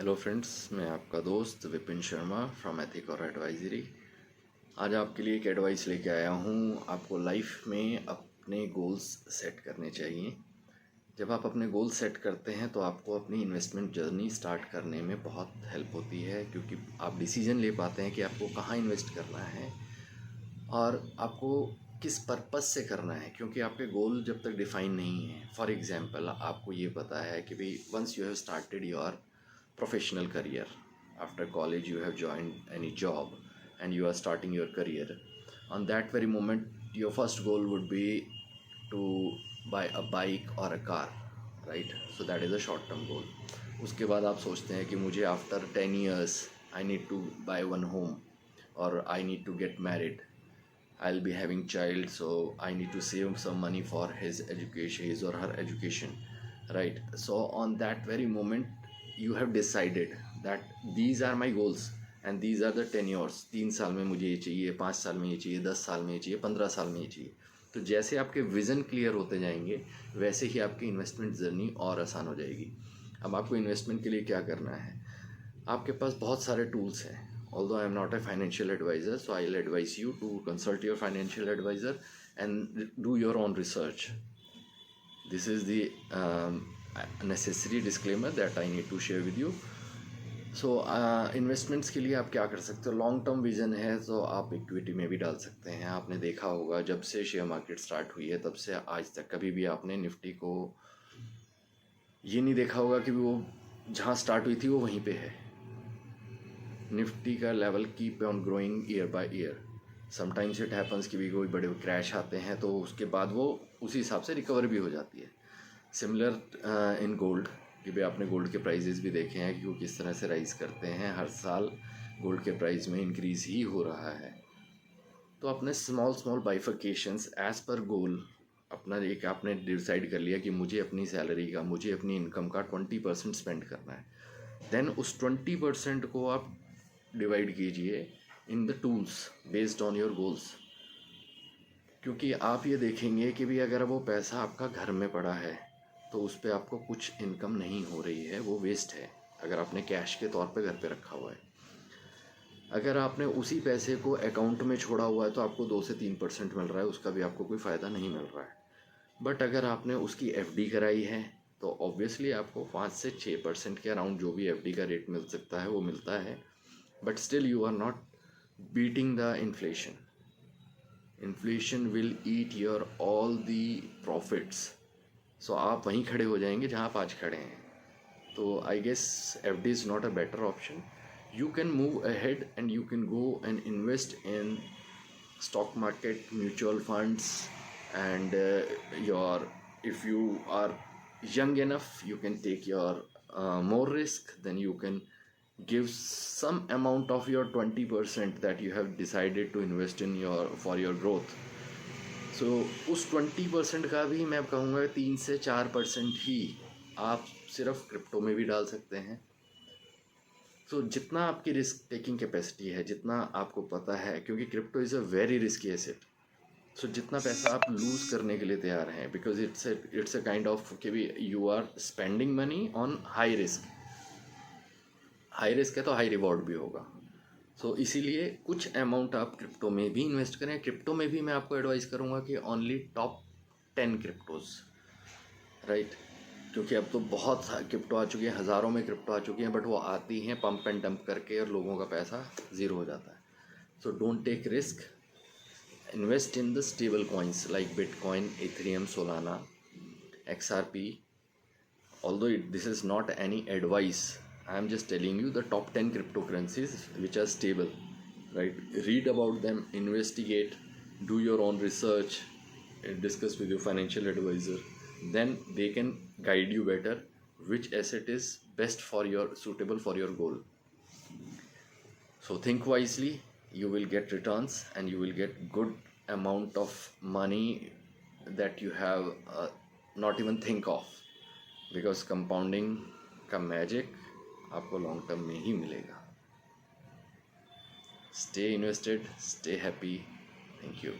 Hello friends, मैं आपका दोस्त विपिन शर्मा फ्रॉम एथिक और एडवाइजरी। आज आपके लिए एक एडवाइस लेके आया हूँ। आपको लाइफ में अपने गोल्स सेट करने चाहिए। जब आप अपने गोल सेट करते हैं तो आपको अपनी इन्वेस्टमेंट जर्नी स्टार्ट करने में बहुत हेल्प होती है, क्योंकि आप डिसीजन ले पाते हैं कि आपको कहाँ इन्वेस्ट करना है और आपको किस पर्पस से करना है, क्योंकि आपके गोल जब तक डिफाइन नहीं है। फॉर एग्जांपल, आपको ये पता है कि भाई once you have started your professional career, after college you have joined any job and you are starting your career. On that very moment your first goal would be to buy a bike or a car, right? So that is a short term goal. उसके बाद आप सोचते हैं कि मुझे after 10 years I need to buy one home or I need to get married. I'll be having child, so I need to save some money for his education, his or her education, right? So on that very moment you have decided that these are my goals and these are the tenures. 3 साल में मुझे ये चाहिए, 5 साल में ये चाहिए, 10 साल में ये चाहिए, 15 साल में ये चाहिए। तो जैसे आपके विज़न क्लियर होते जाएंगे वैसे ही आपकी इन्वेस्टमेंट जर्नी और आसान हो जाएगी। अब आपको इन्वेस्टमेंट के लिए क्या करना है? आपके पास बहुत सारे टूल्स हैं। Although I am not a financial advisor, so I'll advise you to consult your financial advisor and do your own research. This is the necessary disclaimer that I need to share with you. So investments के लिए आप क्या कर सकते हो? Long term vision है तो आप इक्विटी में भी डाल सकते हैं। आपने देखा होगा जब से शेयर मार्केट स्टार्ट हुई है तब से आज तक कभी भी आपने निफ्टी को ये नहीं देखा होगा कि वो जहाँ स्टार्ट हुई थी वो वहीं पे है। निफ्टी का level keep on growing year by year. Sometimes it happens कि भी कोई बड़े क्रैश आते हैं तो उसके बाद वो उसी हिसाब से रिकवर भी हो जाती है। सिमिलर इन गोल्ड, कि भाई आपने गोल्ड के प्राइजेस भी देखे हैं कि वो किस तरह से राइज़ करते हैं। हर साल गोल्ड के प्राइस में इंक्रीज़ ही हो रहा है। तो अपने स्मॉल बाइफर्केशंस एज पर गोल अपना एक आपने डिसाइड कर लिया कि मुझे अपनी सैलरी का, मुझे अपनी इनकम का 20% स्पेंड करना है। देन उस 20% को आप डिवाइड कीजिए in the tools based on your goals. क्योंकि आप ये देखेंगे कि भी अगर वो पैसा आपका घर में पड़ा है तो उस पर आपको कुछ इनकम नहीं हो रही है, वो वेस्ट है। अगर आपने कैश के तौर पे घर पे रखा हुआ है, अगर आपने उसी पैसे को अकाउंट में छोड़ा हुआ है तो आपको 2 से 3% मिल रहा है, उसका भी आपको कोई फ़ायदा नहीं मिल रहा है। बट अगर आपने उसकी एफडी कराई है तो ऑब्वियसली आपको 5 से 6% के अराउंड जो भी एफडी का रेट मिल सकता है वो मिलता है। But still you are not beating the inflation. Inflation will eat your all the profits. So आप वहीं खड़े हो जाएंगे जहाँ आप आज खड़े हैं। तो I guess F D is not a better option. You can move ahead and you can go and invest in stock market, mutual funds, and if you are young enough you can take your more risk. Then you can give some amount of your 20% that you have decided to invest in for your growth. So उस 20% का भी मैं कहूँगा 3 से 4% ही आप सिर्फ crypto में भी डाल सकते हैं। तो जितना आपकी रिस्क टेकिंग कैपेसिटी है, जितना आपको पता है, क्योंकि crypto is a very risky asset. So जितना पैसा आप लूज़ करने के लिए तैयार हैं, because it's a kind of कि भी you are spending money on high risk. High risk है तो हाई रिवॉर्ड भी होगा। सो इसीलिए कुछ अमाउंट आप क्रिप्टो में भी इन्वेस्ट करें। क्रिप्टो में भी मैं आपको एडवाइस करूँगा कि ओनली टॉप 10 क्रिप्टोज, राइट? क्योंकि अब तो बहुत क्रिप्टो आ चुकी है, हज़ारों में क्रिप्टो आ चुकी हैं, बट वो आती हैं पंप एंड डंप करके और लोगों का पैसा ज़ीरो हो जाता है। So don't take risk, invest in the stable coins like Bitcoin, Ethereum, Solana, XRP. Although this is not any advice, I am just telling you the top 10 cryptocurrencies which are stable, right? Read about them, investigate, do your own research, discuss with your financial advisor. Then they can guide you better which asset is best for your suitable for your goal. So think wisely, you will get returns and you will get good amount of money that you have not even think of, because compounding का magic आपको long term में ही मिलेगा। Stay invested, stay happy. Thank you.